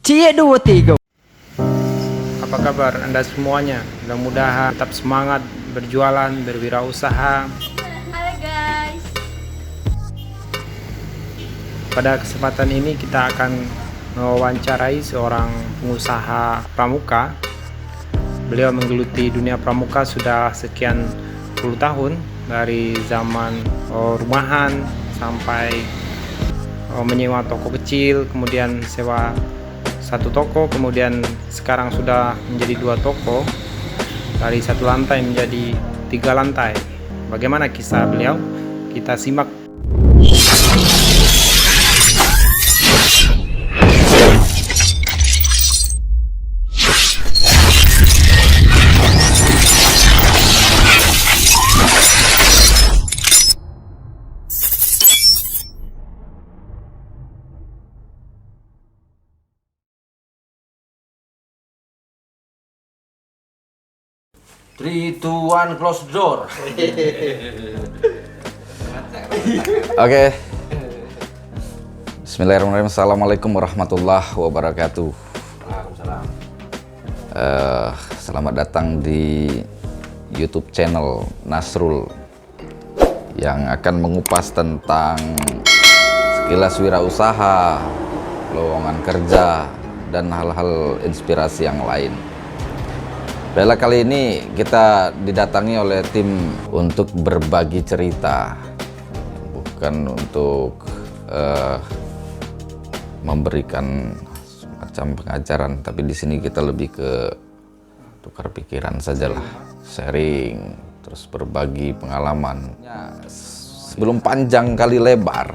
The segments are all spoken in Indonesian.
Cie dua tiga. Apa kabar Anda semuanya? Mudah-mudahan tetap semangat berjualan, berwirausaha. Halo guys. Pada kesempatan ini kita akan mewawancarai seorang pengusaha pramuka. Beliau menggeluti dunia pramuka sudah sekian puluh tahun, dari zaman rumahan sampai menyewa toko kecil, kemudian sewa satu toko, kemudian sekarang sudah menjadi 2 toko, dari 1 lantai menjadi 3 lantai. Bagaimana kisah beliau? Kita simak. Three, two, one, close door. Oke. Bismillahirrahmanirrahim. Assalamualaikum warahmatullahi wabarakatuh. Waalaikumsalam. Selamat datang di YouTube channel Nasrul yang akan mengupas tentang sekilas wirausaha, lowongan kerja, dan hal-hal inspirasi yang lain. Bella, kali ini kita didatangi oleh tim untuk berbagi cerita, bukan untuk memberikan semacam pengajaran, tapi di sini kita lebih ke tukar pikiran sajalah, sharing, terus berbagi pengalaman. Sebelum panjang kali lebar,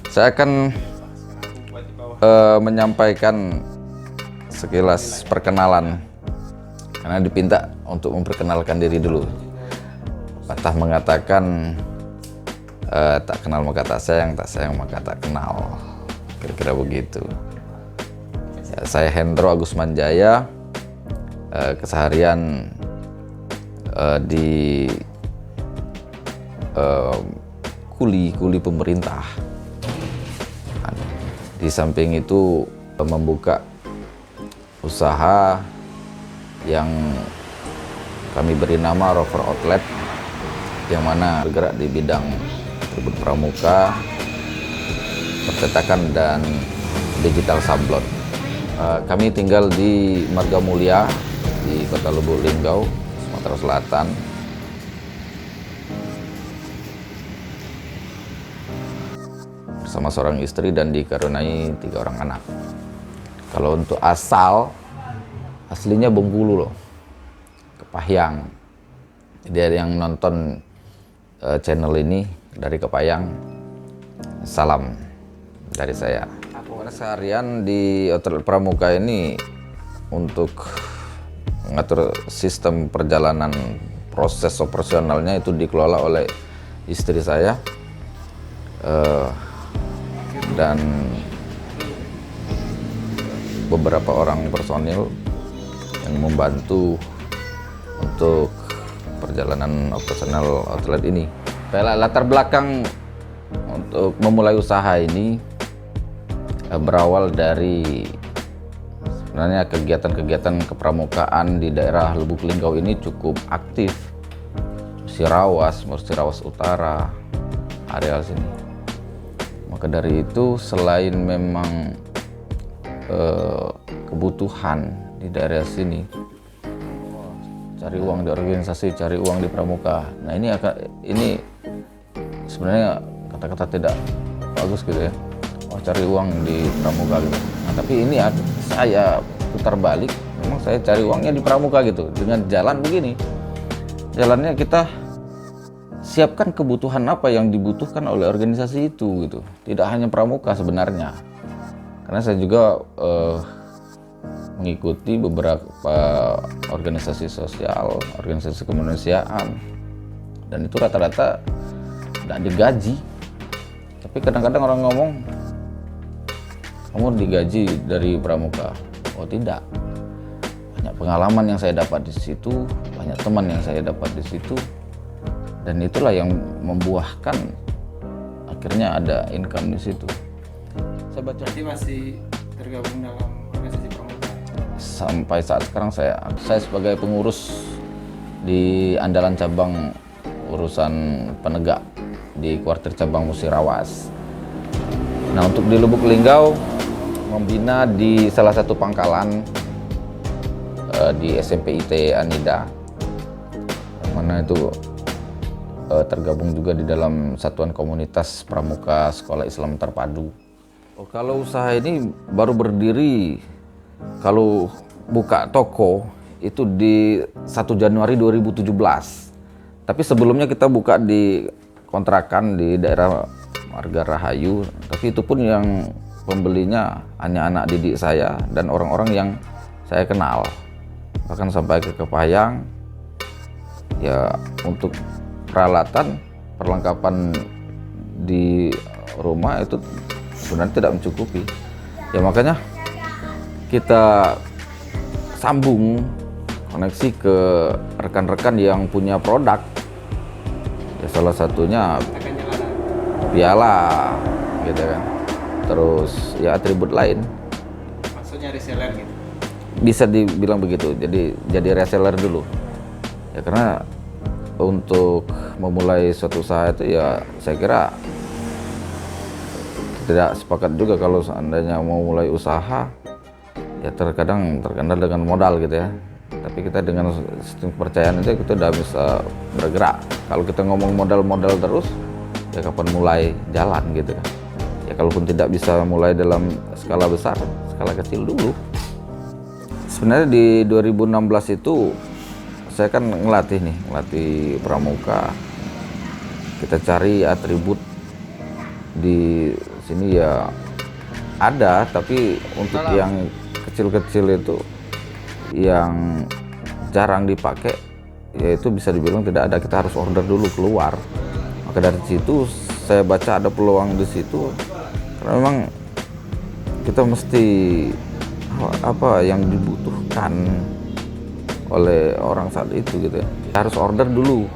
saya akan menyampaikan sekilas perkenalan. Karena dipinta untuk memperkenalkan diri dulu. Patah mengatakan tak kenal maka tak sayang maka tak kenal. Kira-kira begitu. Ya, saya Hendro Agus Manjaya, keseharian di kuli pemerintah. Di samping itu membuka usaha yang kami beri nama Rover Outlet, yang mana bergerak di bidang atribut pramuka, percetakan, dan digital sablon. Kami tinggal di Marga Mulia di Kota Lubuk Linggau, Sumatera Selatan. Bersama seorang istri dan dikaruniai 3 orang anak. Kalau untuk aslinya Bengkulu loh, Kepahyang. Jadi ada yang nonton channel ini dari Kepahyang, salam dari saya. Pada seharian di Outlet Pramuka ini untuk mengatur sistem perjalanan proses operasionalnya itu dikelola oleh istri saya dan beberapa orang personil yang membantu untuk perjalanan operasional outlet ini. Latar belakang untuk memulai usaha ini berawal dari sebenarnya kegiatan-kegiatan kepramukaan di daerah Lubuk Linggau ini cukup aktif. Musirawas Utara, areal sini. Maka dari itu, selain memang kebutuhan di daerah sini, cari uang di organisasi, cari uang di pramuka. Nah, ini sebenarnya kata-kata tidak bagus gitu ya. Oh, cari uang di pramuka gitu. Nah, tapi ini saya putar balik, memang saya cari uangnya di pramuka gitu. Dengan jalan begini. Jalannya kita siapkan kebutuhan apa yang dibutuhkan oleh organisasi itu gitu. Tidak hanya pramuka sebenarnya. Karena saya juga mengikuti beberapa organisasi sosial, organisasi kemanusiaan, dan itu rata-rata tidak digaji. Tapi kadang-kadang orang ngomong, kamu digaji dari pramuka. Oh tidak, banyak pengalaman yang saya dapat di situ, banyak teman yang saya dapat di situ, dan itulah yang membuahkan akhirnya ada income di situ. Saya baca. Jadi masih tergabung dalam organisasi pramuka? Sampai saat sekarang saya sebagai pengurus di Andalan Cabang urusan penegak di kuartir cabang Musirawas. Nah, untuk di Lubuk Linggau membina di salah satu pangkalan di SMP IT Anida, yang mana itu tergabung juga di dalam satuan komunitas pramuka sekolah Islam terpadu. Kalau usaha ini baru berdiri, kalau buka toko itu di 1 Januari 2017. Tapi sebelumnya kita buka di kontrakan di daerah Marga Rahayu, tapi itu pun yang pembelinya hanya anak didik saya dan orang-orang yang saya kenal. Bahkan sampai ke Kepayang, ya untuk peralatan, perlengkapan di rumah itu sebenarnya tidak mencukupi. Ya makanya kita sambung koneksi ke rekan-rekan yang punya produk. Ya salah satunya piala gitu kan. Terus ya atribut lain. Maksudnya reseller gitu? Bisa dibilang begitu. Jadi reseller dulu. Ya karena untuk memulai suatu usaha itu ya saya kira tidak sepakat juga kalau seandainya mau mulai usaha ya terkadang terkendala dengan modal gitu ya. Tapi kita dengan sistem kepercayaan itu kita udah bisa bergerak. Kalau kita ngomong modal-modal terus, ya kapan mulai jalan gitu kan. Ya kalaupun tidak bisa mulai dalam skala besar, skala kecil dulu. Sebenarnya di 2016 itu saya kan ngelatih pramuka. Kita cari atribut di sini ya ada, tapi untuk yang kecil-kecil itu yang jarang dipakai, yaitu bisa dibilang tidak ada. Kita harus order dulu keluar. Maka dari situ saya baca ada peluang di situ, karena memang kita mesti apa yang dibutuhkan oleh orang saat itu gitu ya. Kita harus order dulu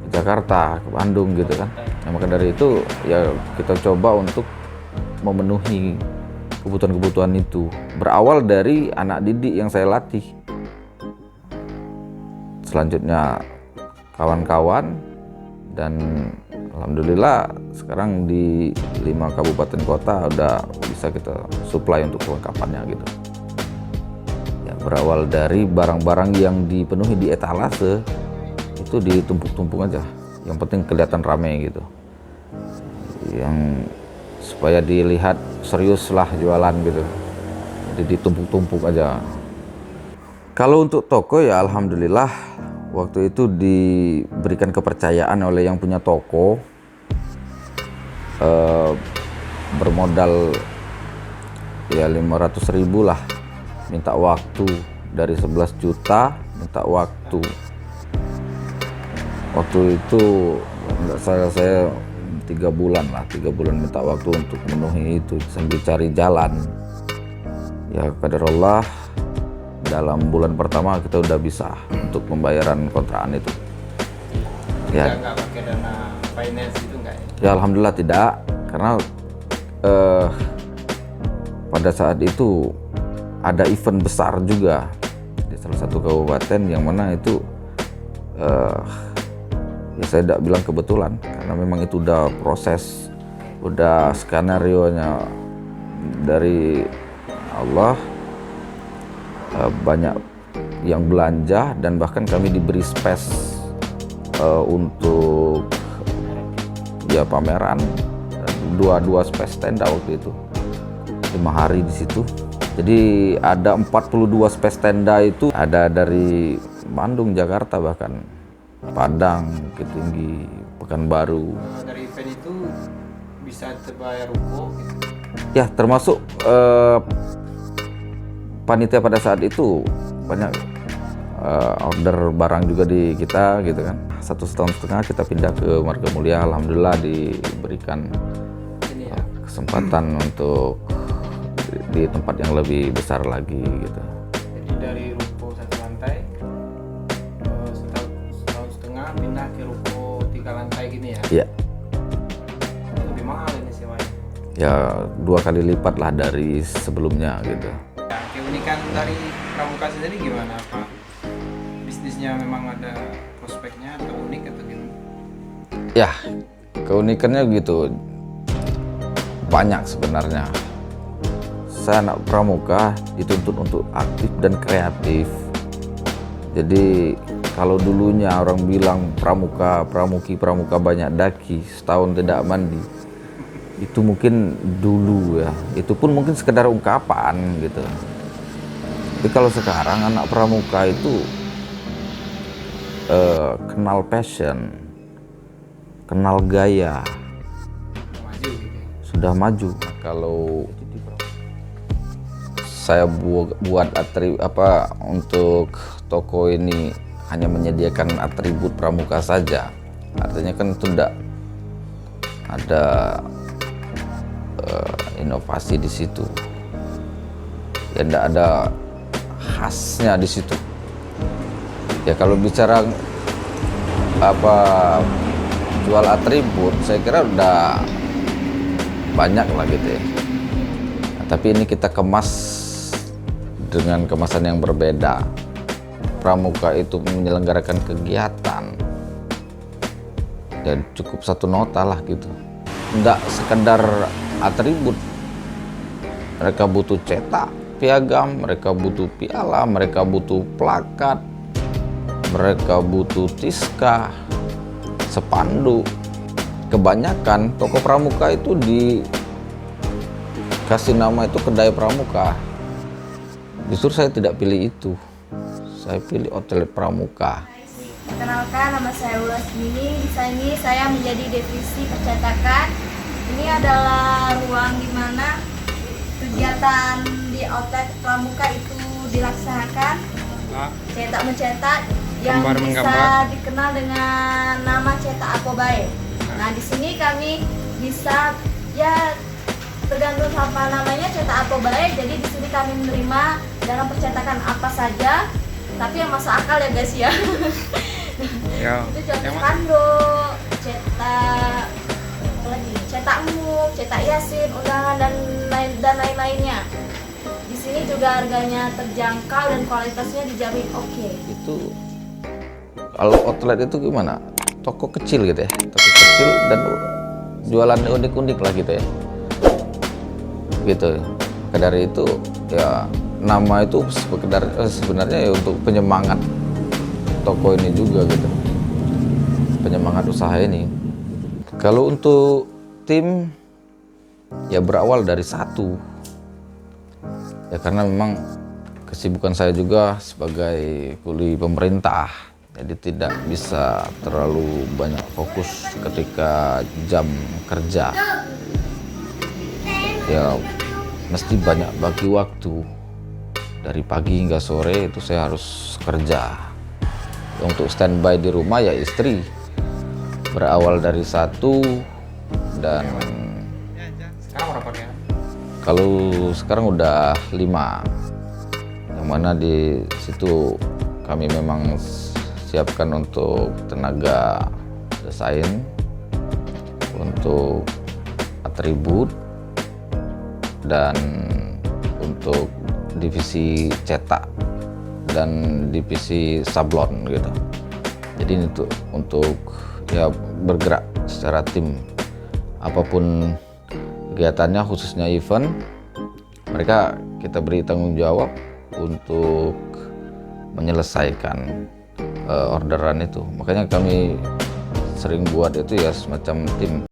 ke Jakarta, ke Bandung gitu kan. Nah, maka dari itu ya kita coba untuk memenuhi kebutuhan-kebutuhan itu. Berawal dari anak didik yang saya latih. Selanjutnya kawan-kawan, dan alhamdulillah sekarang di 5 kabupaten kota udah bisa kita supply untuk kelengkapannya gitu. Ya, berawal dari barang-barang yang dipenuhi di etalase itu ditumpuk-tumpuk aja. Yang penting kelihatan rame gitu. Yang supaya dilihat serius lah jualan gitu, jadi ditumpuk-tumpuk aja. Kalau untuk toko ya alhamdulillah waktu itu diberikan kepercayaan oleh yang punya toko, bermodal ya 500.000 lah, minta waktu dari 11 juta, minta waktu itu enggak saya 3 bulan minta waktu untuk memenuhi itu sambil cari jalan. Ya qadarullah dalam bulan pertama kita udah bisa untuk pembayaran kontrakan itu. Ya Nggak pakai dana finance itu nggak ya? Ya alhamdulillah tidak, karena pada saat itu ada event besar juga di salah satu kabupaten yang mana itu ya saya tidak bilang kebetulan, karena memang itu udah proses, udah skenario-nya dari Allah. Banyak yang belanja dan bahkan kami diberi space untuk ya pameran, dua space tenda waktu itu 5 hari di situ. Jadi ada 42 space tenda itu, ada dari Bandung, Jakarta, bahkan Padang, Bukit Tinggi, Pekanbaru. Dari event itu bisa terbayar ruko gitu? Ya termasuk panitia pada saat itu banyak order barang juga di kita gitu kan. 1,5 tahun kita pindah ke Marga Mulia, alhamdulillah diberikan kesempatan untuk di tempat yang lebih besar lagi gitu. Jadi dari ruko 1 lantai setahun setengah pindah ke ruko 3 lantai gini ya? Iya. Lebih mahal ini sewanya? ya 2 kali lipat lah dari sebelumnya gitu. Ya, keunikan dari Pramuka sendiri gimana Pak? Bisnisnya memang ada prospeknya atau unik atau gimana? Ya, keunikannya gitu banyak sebenarnya. Saya anak pramuka dituntut untuk aktif dan kreatif. Jadi kalau dulunya orang bilang pramuka banyak daki, setahun tidak mandi, itu mungkin dulu ya, itu pun mungkin sekedar ungkapan gitu. Tapi kalau sekarang anak pramuka itu kenal passion, kenal gaya, Maju gitu ya. sudah maju. Kalau saya buat untuk toko ini hanya menyediakan atribut pramuka saja, artinya kan itu tidak ada inovasi di situ, ya tidak ada khasnya di situ. Ya kalau bicara jual atribut, saya kira udah banyak lah gitu ya. Nah, tapi ini kita kemas dengan kemasan yang berbeda. Pramuka itu menyelenggarakan kegiatan, dan cukup satu nota lah gitu. Nggak sekedar atribut, mereka butuh cetak piagam, mereka butuh piala, mereka butuh plakat, mereka butuh tiska, spanduk. Kebanyakan toko pramuka itu dikasih nama itu kedai pramuka. Justru saya tidak pilih itu, saya pilih outlet pramuka. Perkenalkan, nama saya Ulas Mini. Di sini saya menjadi divisi percetakan. Ini adalah ruang di mana kegiatan di outlet pramuka itu dilaksanakan. Cetak mencetak yang Gambar bisa menggambar. dikenal dengan nama cetak Apobae. Nah, di sini kami bisa ya tergantung apa namanya cetak Apobae. Jadi di sini kami menerima dalam percetakan apa saja, tapi yang masuk akal ya guys ya. Ya. Itu contoh Yang mana? spanduk, cetak apa lagi? Cetak muk, cetak yasin, undangan dan lain-lainnya. Di sini juga harganya terjangkau dan kualitasnya dijamin oke. Itu kalau outlet itu gimana? Toko kecil gitu ya, toko kecil dan jualan unik-unik lah gitu ya. Gitu. Maka dari itu ya nama itu sebenarnya ya untuk penyemangat toko ini juga gitu, penyemangat usaha ini. Kalau untuk tim ya berawal dari satu ya, karena memang kesibukan saya juga sebagai kuli pemerintah, jadi tidak bisa terlalu banyak fokus ketika jam kerja. Ya mesti banyak bagi waktu, dari pagi hingga sore itu saya harus kerja. Untuk standby di rumah ya istri, berawal dari satu, dan Sekarang berapa ya? kalau sekarang udah 5, yang mana di situ kami memang siapkan untuk tenaga desain, untuk atribut, dan untuk divisi cetak dan divisi sablon gitu. Jadi ini untuk ya bergerak secara tim, apapun kegiatannya, khususnya event, mereka kita beri tanggung jawab untuk menyelesaikan orderan itu. Makanya kami sering buat itu ya semacam tim.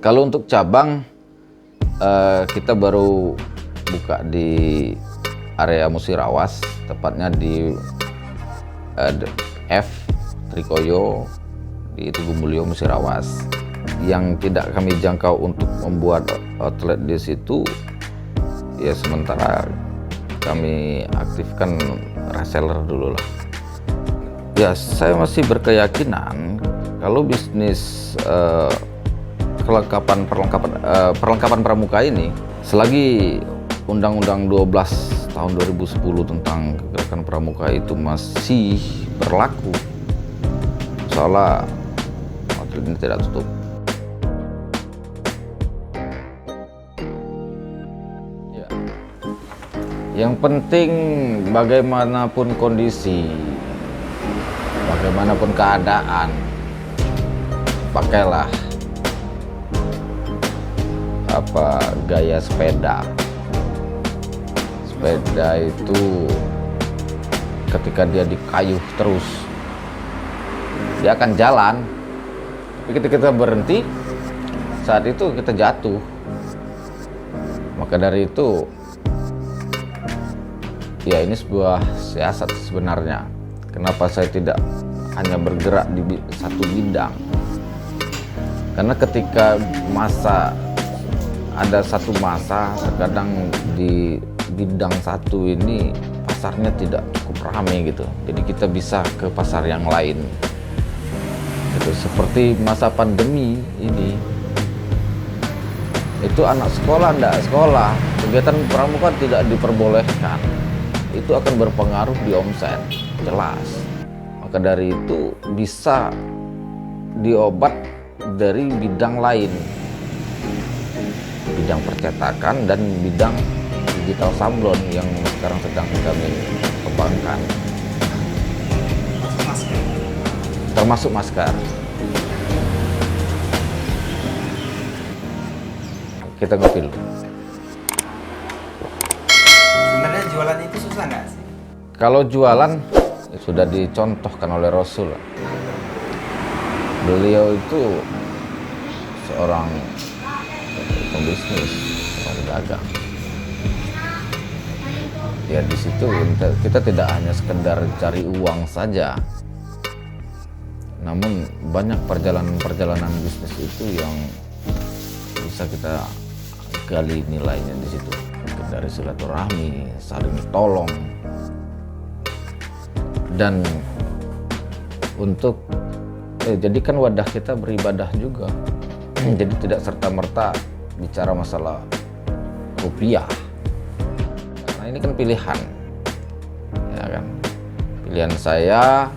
Kalau untuk cabang, kita baru buka di area Musirawas, tepatnya di F Trikoyo di Tugu Mulyo Musirawas. Yang tidak kami jangkau untuk membuat outlet di situ, ya sementara kami aktifkan reseller dulu lah. Ya, saya masih berkeyakinan kalau bisnis perlengkapan pramuka ini, selagi Undang-Undang 12 tahun 2010 tentang kegerakan pramuka itu masih berlaku, seolah outlet ini tidak tutup. Ya. Yang penting bagaimanapun kondisi, bagaimanapun keadaan, pakailah gaya sepeda. Sepeda itu ketika dia dikayuh terus, dia akan jalan. Tapi ketika kita berhenti, saat itu kita jatuh. Maka dari itu, ya ini sebuah siasat sebenarnya. Kenapa saya tidak hanya bergerak di satu bidang? Karena ketika ada satu masa, terkadang di bidang satu ini pasarnya tidak cukup ramai gitu. Jadi kita bisa ke pasar yang lain. Gitu. Seperti masa pandemi ini, itu anak sekolah tidak sekolah, kegiatan pramuka tidak diperbolehkan. Itu akan berpengaruh di omset, jelas. Maka dari itu bisa diobat dari bidang lain, bidang percetakan dan bidang digital sablon yang sekarang sedang kami kembangkan, termasuk masker. Kita ngepil. Sebenarnya jualan itu susah nggak sih? Kalau jualan ya sudah dicontohkan oleh Rasul. Beliau itu seorang pembisnis, seorang pedagang. Ya di situ kita tidak hanya sekedar cari uang saja, namun banyak perjalanan bisnis itu yang bisa kita gali nilainya di situ. Dari silaturahmi, saling tolong, dan untuk jadikan wadah kita beribadah juga. Jadi tidak serta-merta bicara masalah rupiah, karena ini kan pilihan, ya kan? Pilihan saya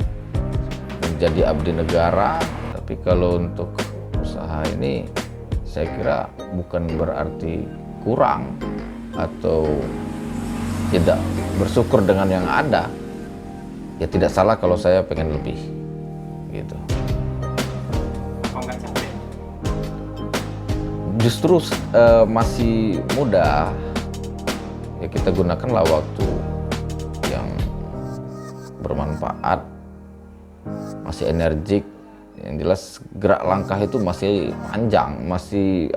menjadi abdi negara. Tapi kalau untuk usaha ini, saya kira bukan berarti kurang atau tidak bersyukur dengan yang ada. Ya tidak salah kalau saya pengen lebih, gitu. Apa nggak capek? Justru masih muda, ya kita gunakanlah waktu yang bermanfaat, masih energik. Yang jelas gerak langkah itu masih panjang, masih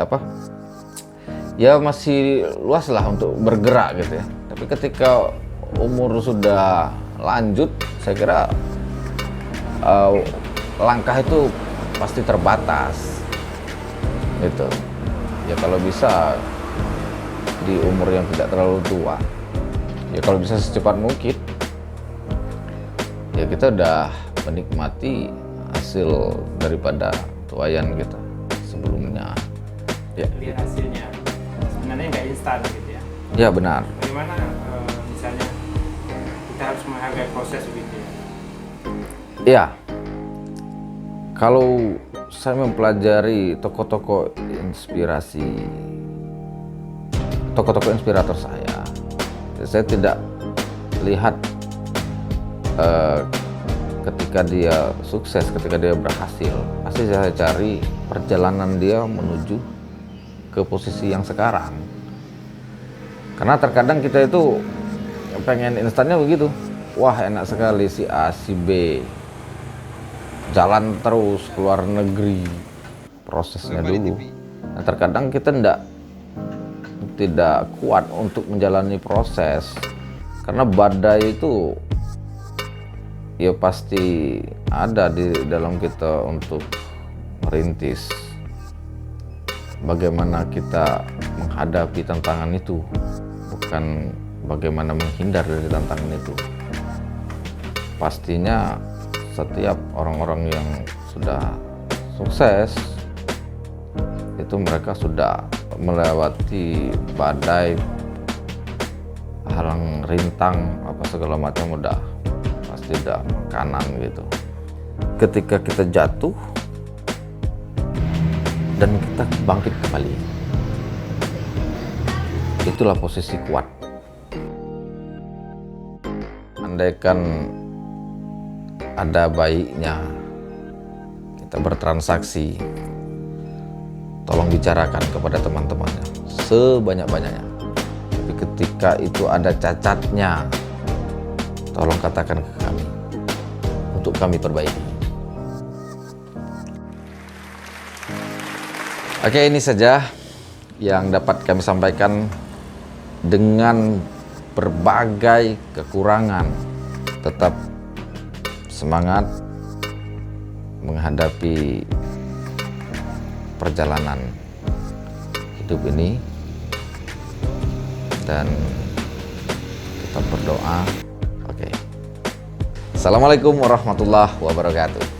ya masih luas lah untuk bergerak gitu ya. Tapi ketika umur sudah lanjut, saya kira langkah itu pasti terbatas gitu. Ya kalau bisa di umur yang tidak terlalu tua, ya kalau bisa secepat mungkin, ya kita udah menikmati hasil daripada tuayan kita sebelumnya. Ya. Lihat hasilnya. Sebenarnya nggak instan gitu ya. Ya benar. Bagaimana misalnya kita harus menghargai proses begitu ya? Ya. Kalau saya mempelajari tokoh-tokoh inspirator saya tidak lihat ketika dia sukses, ketika dia berhasil. Pasti saya cari perjalanan dia menuju ke posisi yang sekarang. Karena terkadang kita itu pengen instannya begitu. Wah enak sekali si A, si B, jalan terus keluar negeri. Prosesnya dulu. Nah, terkadang kita tidak kuat untuk menjalani proses karena badai itu ya pasti ada di dalam kita untuk merintis. Bagaimana kita menghadapi tantangan itu, bukan bagaimana menghindar dari tantangan itu. Pastinya setiap orang-orang yang sudah sukses itu mereka sudah melewati badai, halang rintang apa segala macam, udah pasti udah kanan gitu. Ketika kita jatuh dan kita bangkit kembali, itulah posisi kuat. Andaikan ada baiknya kita bertransaksi, tolong bicarakan kepada teman-temannya sebanyak-banyaknya. Tapi ketika itu ada cacatnya, tolong katakan ke kami untuk kami perbaiki. Oke, ini saja yang dapat kami sampaikan dengan berbagai kekurangan. Tetap semangat menghadapi perjalanan hidup ini, dan kita berdoa. Oke. Assalamualaikum warahmatullahi wabarakatuh.